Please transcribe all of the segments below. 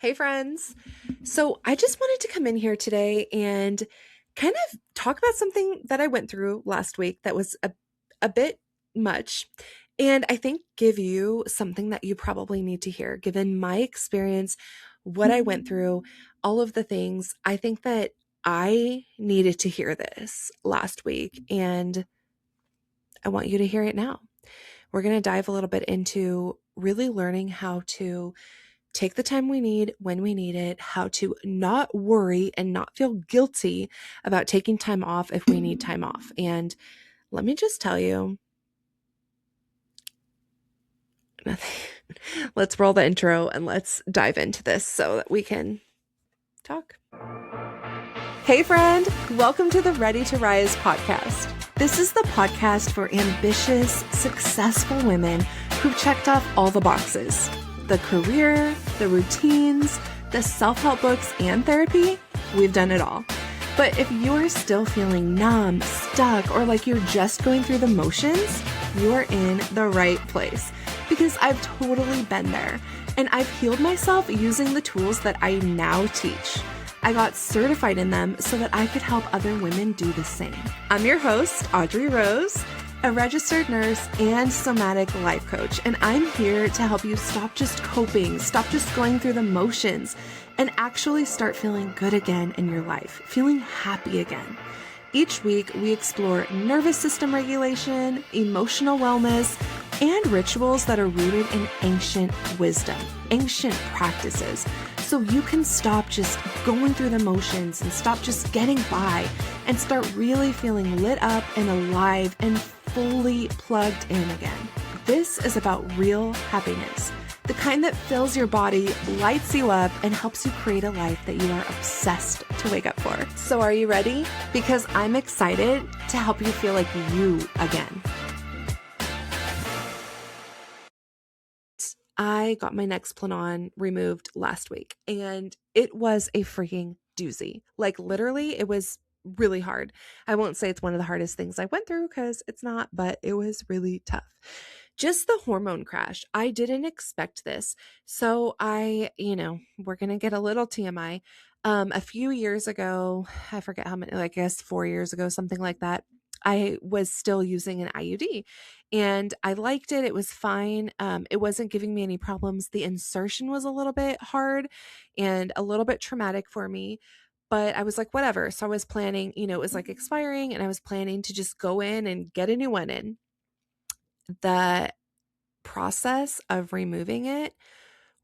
Hey, friends. So, I just wanted to come in here today and kind of talk about something that I went through last week that was a bit much. And I think give you something that you probably need to hear, given my experience, what I went through, all of the things. I think that I needed to hear this last week, and I want you to hear it now. We're going to dive a little bit into really learning how to take the time we need when we need it, how to not worry and not feel guilty about taking time off if we need time off. And let me just tell you, let's roll the intro and let's dive into this so that we can talk. Hey, friend, welcome to the Ready to Rise podcast. This is the podcast for ambitious, successful women who've checked off all the boxes: the career, the routines, the self-help books, and therapy. We've done it all. But if you're still feeling numb, stuck, or like you're just going through the motions, you're in the right place, because I've totally been there, and I've healed myself using the tools that I now teach. I got certified in them so that I could help other women do the same. I'm your host, Audrey Rose, a registered nurse and somatic life coach, and I'm here to help you stop just coping, stop just going through the motions, and actually start feeling good again in your life, feeling happy again. Each week, we explore nervous system regulation, emotional wellness, and rituals that are rooted in ancient wisdom, ancient practices, so you can stop just going through the motions and stop just getting by and start really feeling lit up and alive and fully plugged in again. This is about real happiness, the kind that fills your body, lights you up, and helps you create a life that you are obsessed to wake up for. So are you ready? Because I'm excited to help you feel like you again. I got my Nexplanon removed last week, and it was a freaking doozy. Like, literally, it was really hard. I won't say it's one of the hardest things I went through, because it's not, but it was really tough. Just the hormone crash. I didn't expect this. So we're going to get a little TMI. A few years ago, I forget how many, I guess 4 years ago, something like that, I was still using an IUD, and I liked it. It was fine. It wasn't giving me any problems. The insertion was a little bit hard and a little bit traumatic for me, but I was like, whatever. So I was planning, it was like expiring, and I was planning to just go in and get a new one in. The process of removing it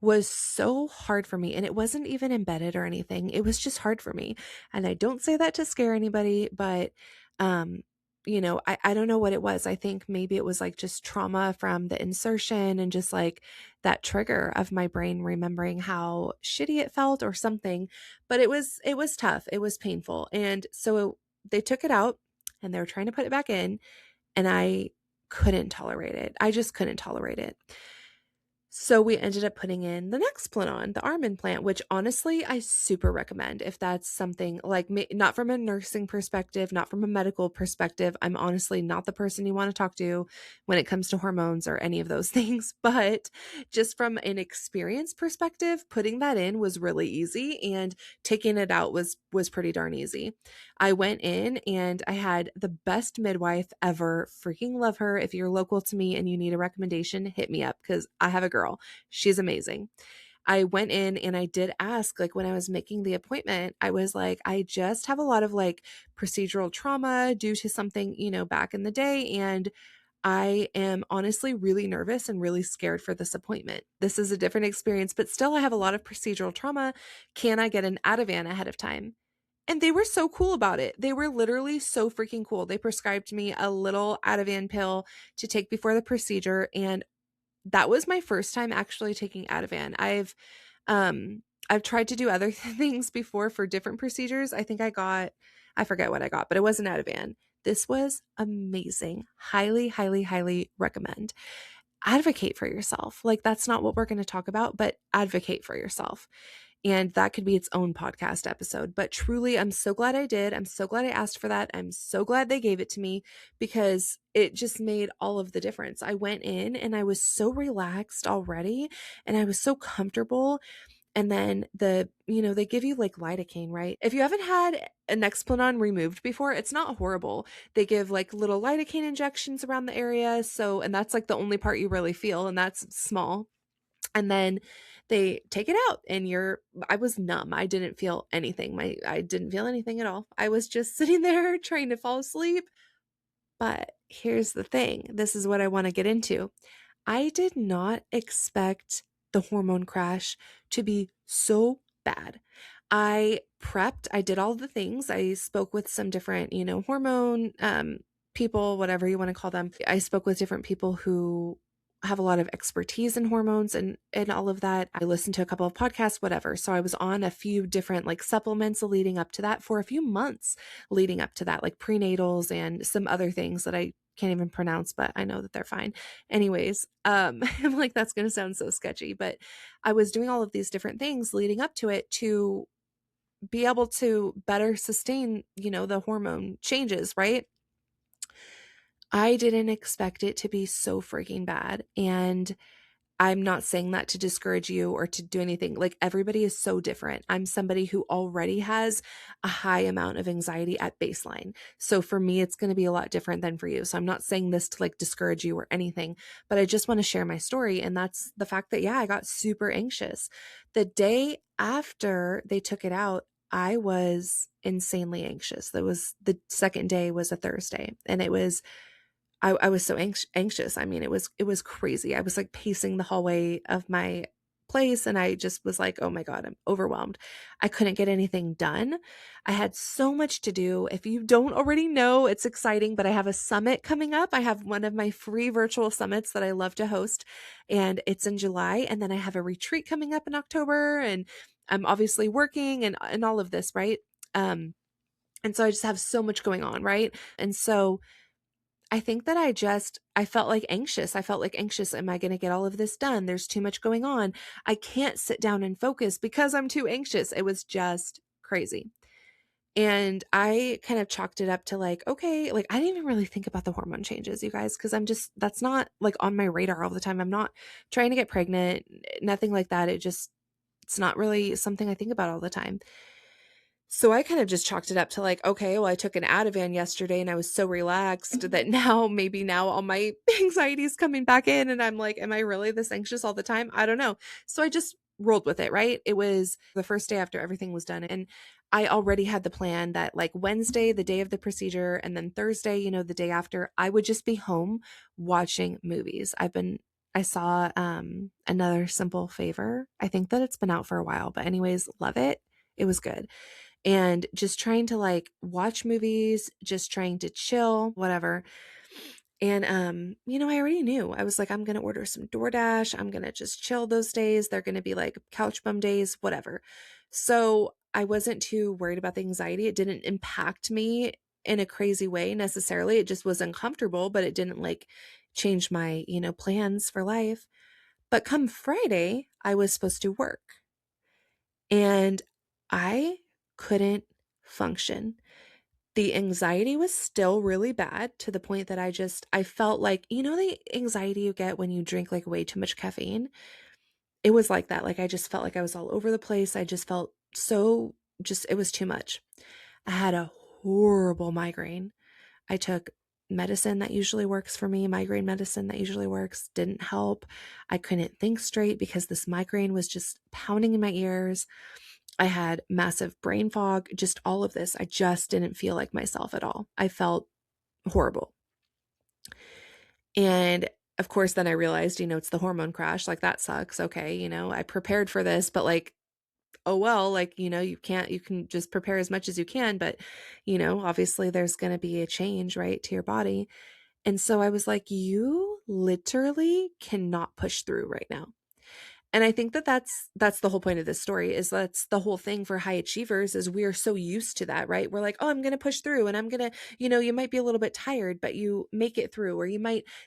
was so hard for me, and it wasn't even embedded or anything. It was just hard for me. And I don't say that to scare anybody, but I don't know what it was. I think maybe it was like just trauma from the insertion and just like that trigger of my brain remembering how shitty it felt or something. But it was tough. It was painful. And so they took it out and they were trying to put it back in, and I couldn't tolerate it. I just couldn't tolerate it. So we ended up putting in the Nexplanon, the arm implant, which honestly I super recommend if that's something like not from a nursing perspective, not from a medical perspective. I'm honestly not the person you want to talk to when it comes to hormones or any of those things, but just from an experience perspective, putting that in was really easy, and taking it out was pretty darn easy. I went in and I had the best midwife ever. Freaking love her. If you're local to me and you need a recommendation, hit me up, because I have a girl. She's amazing. I went in and I did ask, like, when I was making the appointment, I was like, I just have a lot of like procedural trauma due to something, back in the day. And I am honestly really nervous and really scared for this appointment. This is a different experience, but still I have a lot of procedural trauma. Can I get an Ativan ahead of time? And they were so cool about it. They were literally so freaking cool. They prescribed me a little Ativan pill to take before the procedure, and that was my first time actually taking Ativan. I've tried to do other things before for different procedures. I forget what I got, but it wasn't Ativan. This was amazing. Highly, highly, highly recommend. Advocate for yourself. Like, that's not what we're going to talk about, but advocate for yourself. And that could be its own podcast episode. But truly, I'm so glad I did. I'm so glad I asked for that. I'm so glad they gave it to me, because it just made all of the difference. I went in and I was so relaxed already, and I was so comfortable. And then they give you like lidocaine, right? If you haven't had a Nexplanon removed before, it's not horrible. They give like little lidocaine injections around the area. And that's like the only part you really feel, and that's small. And then they take it out and I was numb. I didn't feel anything. I didn't feel anything at all. I was just sitting there trying to fall asleep. But here's the thing. This is what I want to get into. I did not expect the hormone crash to be so bad. I prepped, I did all the things. I spoke with some different, hormone people, whatever you want to call them. I spoke with different people who have a lot of expertise in hormones and all of that. I listened to a couple of podcasts, whatever. So I was on a few different like supplements leading up to that for a few months leading up to that, like prenatals and some other things that I can't even pronounce, but I know that they're fine. Anyways, I'm like, that's going to sound so sketchy, but I was doing all of these different things leading up to it to be able to better sustain, the hormone changes, right? I didn't expect it to be so freaking bad. And I'm not saying that to discourage you or to do anything. Like, everybody is so different. I'm somebody who already has a high amount of anxiety at baseline. So for me, it's going to be a lot different than for you. So I'm not saying this to like discourage you or anything, but I just want to share my story. And that's the fact that, yeah, I got super anxious. The day after they took it out, I was insanely anxious. That was the second day was a Thursday, and I was so anxious. I mean, it was crazy. I was like pacing the hallway of my place, and I just was like, "Oh my God, I'm overwhelmed." I couldn't get anything done. I had so much to do. If you don't already know, it's exciting, but I have a summit coming up. I have one of my free virtual summits that I love to host, and it's in July, and then I have a retreat coming up in October, and I'm obviously working and all of this, right? Um and so I just have so much going on, right? And so I think that I felt like anxious. I felt like anxious. Am I going to get all of this done? There's too much going on. I can't sit down and focus because I'm too anxious. It was just crazy. And I kind of chalked it up to like, okay, like I didn't even really think about the hormone changes, you guys, because that's not like on my radar all the time. I'm not trying to get pregnant, nothing like that. It's not really something I think about all the time. So I kind of just chalked it up to like, okay, well, I took an Ativan yesterday and I was so relaxed that maybe now all my anxiety is coming back in. And I'm like, am I really this anxious all the time? I don't know. So I just rolled with it, right? It was the first day after everything was done. And I already had the plan that like Wednesday, the day of the procedure, and then Thursday, the day after, I would just be home watching movies. I saw Another Simple Favor. I think that it's been out for a while, but anyways, love it. It was good, and just trying to like watch movies, just trying to chill, whatever. And I already knew. I was like, I'm going to order some DoorDash. I'm going to just chill those days. They're going to be like couch bum days, whatever. So I wasn't too worried about the anxiety. It didn't impact me in a crazy way necessarily. It just was uncomfortable, but it didn't like change my, plans for life. But come Friday, I was supposed to work, and I couldn't function. The anxiety was still really bad, to the point that I felt like, the anxiety you get when you drink like way too much caffeine? It was like that. Like I just felt like I was all over the place. I just felt it was too much. I had a horrible migraine. I took medicine that usually works for me, migraine medicine that usually works, didn't help. I couldn't think straight because this migraine was just pounding in my ears. I had massive brain fog, just all of this. I just didn't feel like myself at all. I felt horrible. And of course, then I realized, it's the hormone crash. Like, that sucks. Okay. I prepared for this, but like, oh well, like, you can just prepare as much as you can, but, obviously there's going to be a change, right, to your body. And so I was like, you literally cannot push through right now. And I think that that's the whole point of this story, is that's the whole thing for high achievers, is we are so used to that, right? We're like, oh, I'm going to push through, and I'm going to, you might be a little bit tired, but you make it through. Or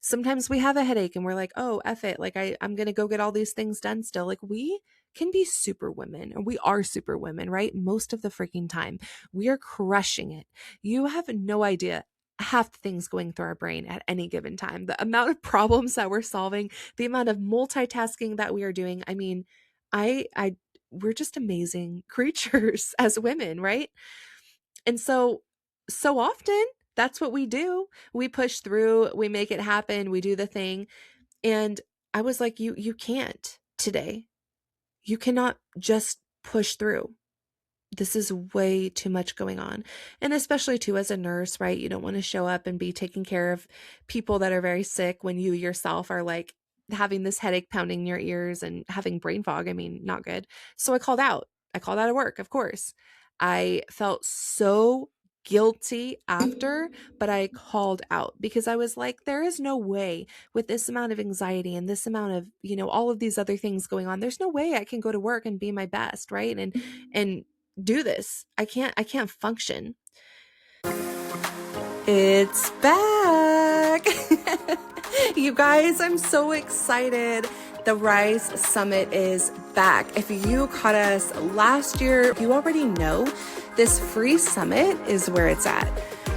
sometimes we have a headache and we're like, oh, F it. Like I'm going to go get all these things done still. Like, we can be super women, or we are super women, right? Most of the freaking time we are crushing it. You have no idea half the things going through our brain at any given time, the amount of problems that we're solving, the amount of multitasking that we are doing. I mean, I we're just amazing creatures as women, right? And so often that's what we do. We push through, we make it happen, we do the thing. And I was like, you can't today. You cannot just push through. This is way too much going on. And especially too as a nurse, right? You don't want to show up and be taking care of people that are very sick when you yourself are like having this headache pounding in your ears and having brain fog. I mean, not good. So I called out. I called out of work, of course. I felt so guilty after, but I called out because I was like, there is no way with this amount of anxiety and this amount of, all of these other things going on, there's no way I can go to work and be my best, right? And do this. I can't function. It's back. You guys, I'm so excited. The Rise Summit is back. If you caught us last year, you already know this free summit is where it's at.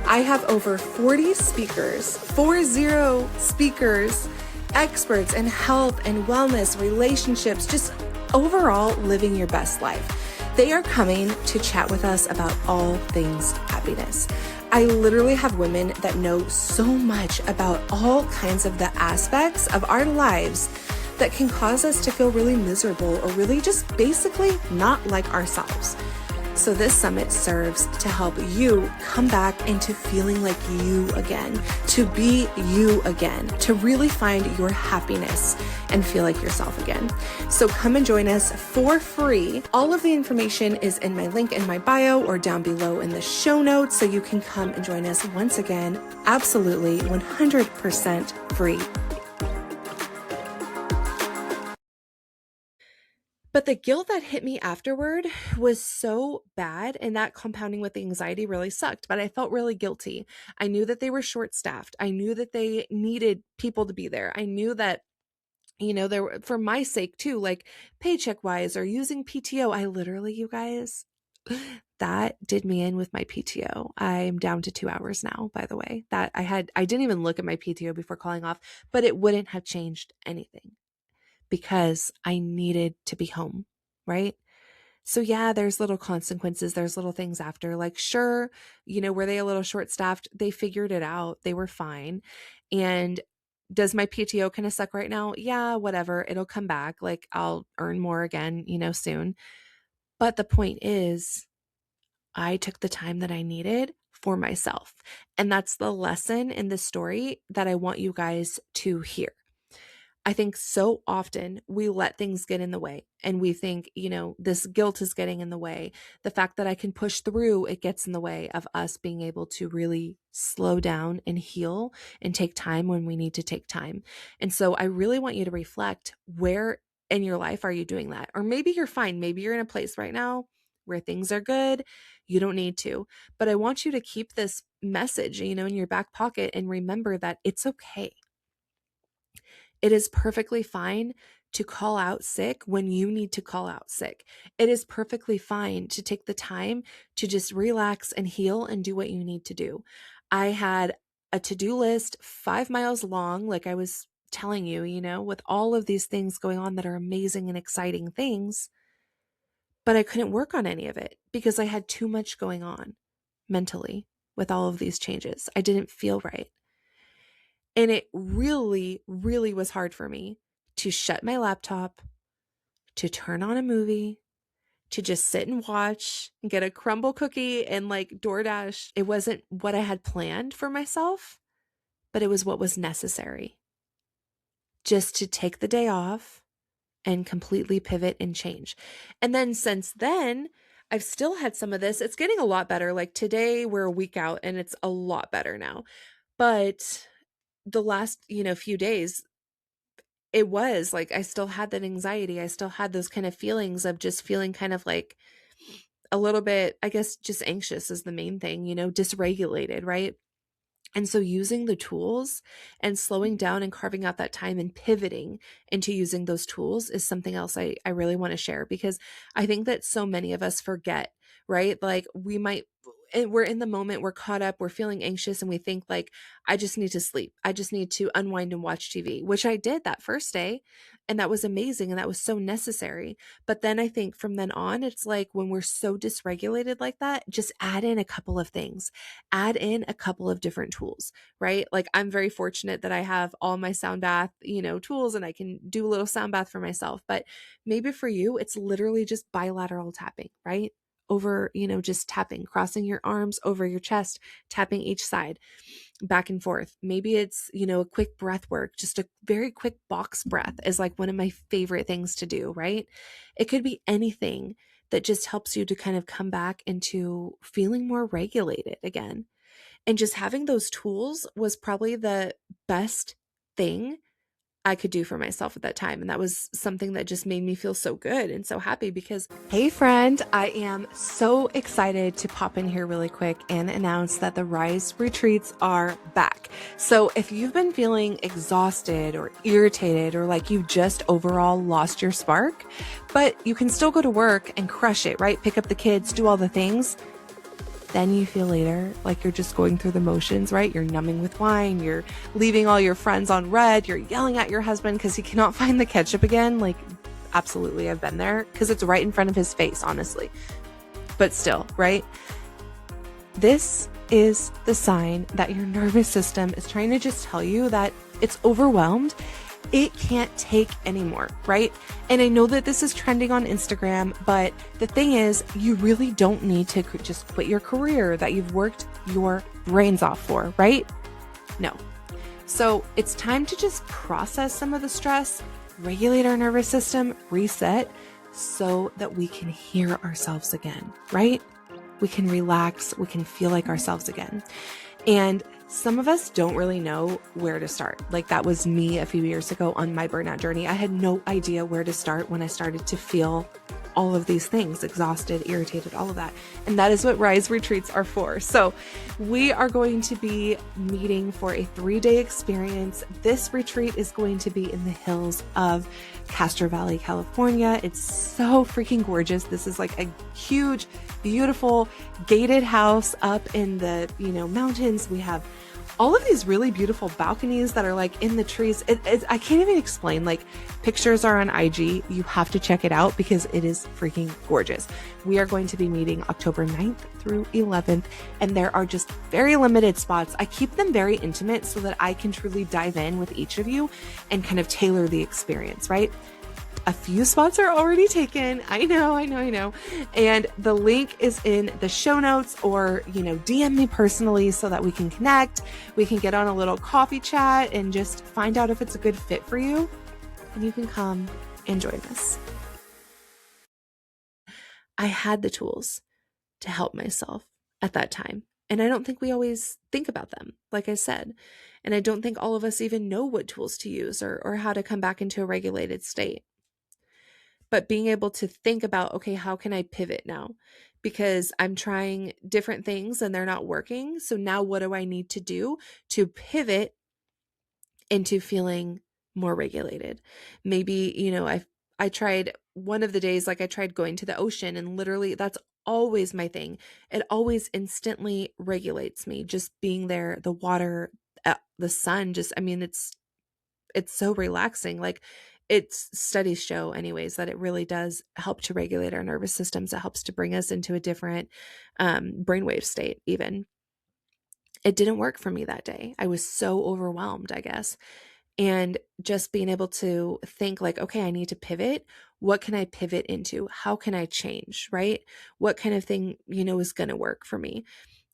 I have over 40 speakers, 40 speakers, experts in health and wellness, relationships, just overall living your best life. They are coming to chat with us about all things happiness. I literally have women that know so much about all kinds of the aspects of our lives that can cause us to feel really miserable or really just basically not like ourselves. So this summit serves to help you come back into feeling like you again, to be you again, to really find your happiness and feel like yourself again. So come and join us for free. All of the information is in my link in my bio or down below in the show notes, so you can come and join us once again, absolutely 100% free. But the guilt that hit me afterward was so bad, and that compounding with the anxiety really sucked, but I felt really guilty. I knew that they were short-staffed. I knew that they needed people to be there. I knew that, there were, for my sake too, like paycheck-wise or using PTO, I literally, you guys, that did me in with my PTO. I'm down to 2 hours now, by the way. That I didn't even look at my PTO before calling off, but it wouldn't have changed anything, because I needed to be home, right? So yeah, there's little consequences. There's little things after, like, sure, were they a little short staffed? They figured it out. They were fine. And does my PTO kind of suck right now? Yeah, whatever. It'll come back. Like, I'll earn more again, soon. But the point is, I took the time that I needed for myself. And that's the lesson in this story that I want you guys to hear. I think so often we let things get in the way, and we think, this guilt is getting in the way. The fact that I can push through, it gets in the way of us being able to really slow down and heal and take time when we need to take time. And so I really want you to reflect, where in your life are you doing that? Or maybe you're fine. Maybe you're in a place right now where things are good. You don't need to. But I want you to keep this message, in your back pocket, and remember that it's okay. It is perfectly fine to call out sick when you need to call out sick. It is perfectly fine to take the time to just relax and heal and do what you need to do. I had a to-do list 5 miles long, like I was telling you, with all of these things going on that are amazing and exciting things, but I couldn't work on any of it because I had too much going on mentally with all of these changes. I didn't feel right. And it really, really was hard for me to shut my laptop, to turn on a movie, to just sit and watch and get a crumble cookie and like DoorDash. It wasn't what I had planned for myself, but it was what was necessary, just to take the day off and completely pivot and change. And then since then, I've still had some of this. It's getting a lot better. Like today, we're a week out and it's a lot better now. But the last, few days, it was like I still had that anxiety. I still had those kind of feelings of just feeling kind of like a little bit, I guess, just anxious is the main thing, dysregulated, right? And so using the tools and slowing down and carving out that time and pivoting into using those tools is something else I really want to share, because I think that so many of us forget, right? Like we might, we're in the moment, we're caught up, we're feeling anxious, and we think like, I just need to sleep. I just need to unwind and watch TV, which I did that first day. And that was amazing. And that was so necessary. But then I think from then on, it's like when we're so dysregulated like that, just add in a couple of things, add in a couple of different tools, right? Like I'm very fortunate that I have all my sound bath, tools, and I can do a little sound bath for myself. But maybe for you, it's literally just bilateral tapping, right? Over, just tapping, crossing your arms over your chest, tapping each side, back and forth. Maybe it's, a quick breath work, just a very quick box breath is like one of my favorite things to do, right? It could be anything that just helps you to kind of come back into feeling more regulated again. And just having those tools was probably the best thing I could do for myself at that time. And that was something that just made me feel so good and so happy because, hey friend, I am so excited to pop in here really quick and announce that the Rise retreats are back. So if you've been feeling exhausted or irritated or like you just overall lost your spark, but you can still go to work and crush it, right? Pick up the kids, do all the things. Then you feel later like you're just going through the motions, right? You're numbing with wine, you're leaving all your friends on red, you're yelling at your husband because he cannot find the ketchup again. Like, absolutely, I've been there because it's right in front of his face, honestly. But still, right? This is the sign that your nervous system is trying to just tell you that it's overwhelmed. It can't take anymore, right? And I know that this is trending on Instagram, but the thing is, you really don't need to just quit your career that you've worked your brains off for, right? No. So it's time to just process some of the stress, regulate our nervous system, reset, so that we can hear ourselves again, right? We can relax, we can feel like ourselves again. And some of us don't really know where to start. Like that was me a few years ago on my burnout journey. I had no idea where to start when I started to feel all of these things, exhausted, irritated, all of that. And that is what Rise retreats are for. So we are going to be meeting for a 3-day experience. This retreat is going to be in the hills of Castro Valley, California. It's so freaking gorgeous. This is like a huge, beautiful gated house up in the, mountains. We have all of these really beautiful balconies that are like in the trees. I can't even explain. Like pictures are on IG. You have to check it out because it is freaking gorgeous. We are going to be meeting October 9th through 11th, and there are just very limited spots. I keep them very intimate so that I can truly dive in with each of you and kind of tailor the experience, right? A few spots are already taken. I know. And the link is in the show notes or, DM me personally so that we can connect. We can get on a little coffee chat and just find out if it's a good fit for you. And you can come and join us. I had the tools to help myself at that time. And I don't think we always think about them, like I said. And I don't think all of us even know what tools to use or how to come back into a regulated state. But being able to think about, okay, how can I pivot now? Because I'm trying different things and they're not working. So now what do I need to do to pivot into feeling more regulated? Maybe, I tried one of the days, like I tried going to the ocean, and literally that's always my thing. It always instantly regulates me. Just being there, the water, the sun, it's so relaxing. Like studies show anyways that it really does help to regulate our nervous systems. It helps to bring us into a different brainwave state even. It didn't work for me that day. I was so overwhelmed, I guess. And just being able to think like, okay, I need to pivot. What can I pivot into? How can I change, right? What kind of thing, is going to work for me?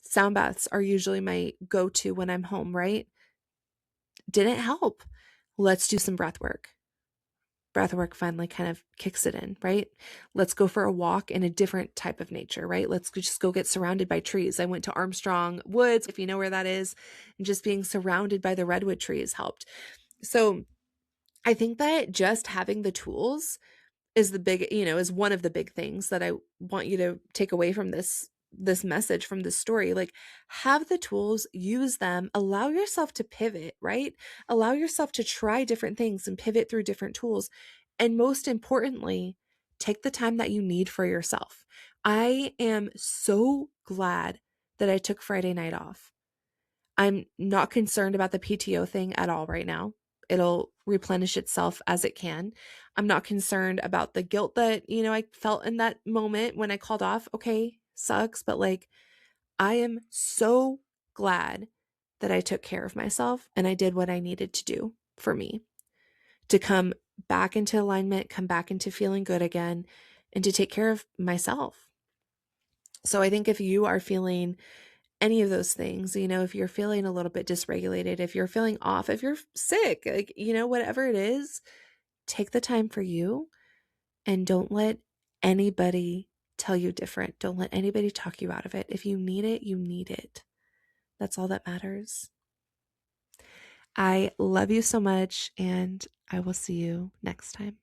Sound baths are usually my go-to when I'm home, right? Didn't help. Let's do some breath work. Breath work finally kind of kicks it in, right? Let's go for a walk in a different type of nature, right? Let's just go get surrounded by trees. I went to Armstrong Woods, if you know where that is, and just being surrounded by the redwood trees helped. So I think that just having the tools is is one of the big things that I want you to take away from this message, from this story. Like, have the tools, use them, allow yourself to pivot, right? Allow yourself to try different things and pivot through different tools. And most importantly, take the time that you need for yourself. I am so glad that I took Friday night off. I'm not concerned about the PTO thing at all right now. It'll replenish itself as it can. I'm not concerned about the guilt that, I felt in that moment when I called off. Okay, sucks, but like I am so glad that I took care of myself and I did what I needed to do for me to come back into alignment, come back into feeling good again, and to take care of myself. So I think if you are feeling any of those things, if you're feeling a little bit dysregulated, if you're feeling off, if you're sick, like, whatever it is, take the time for you and don't let anybody tell you different. Don't let anybody talk you out of it. If you need it, you need it. That's all that matters. I love you so much, and I will see you next time.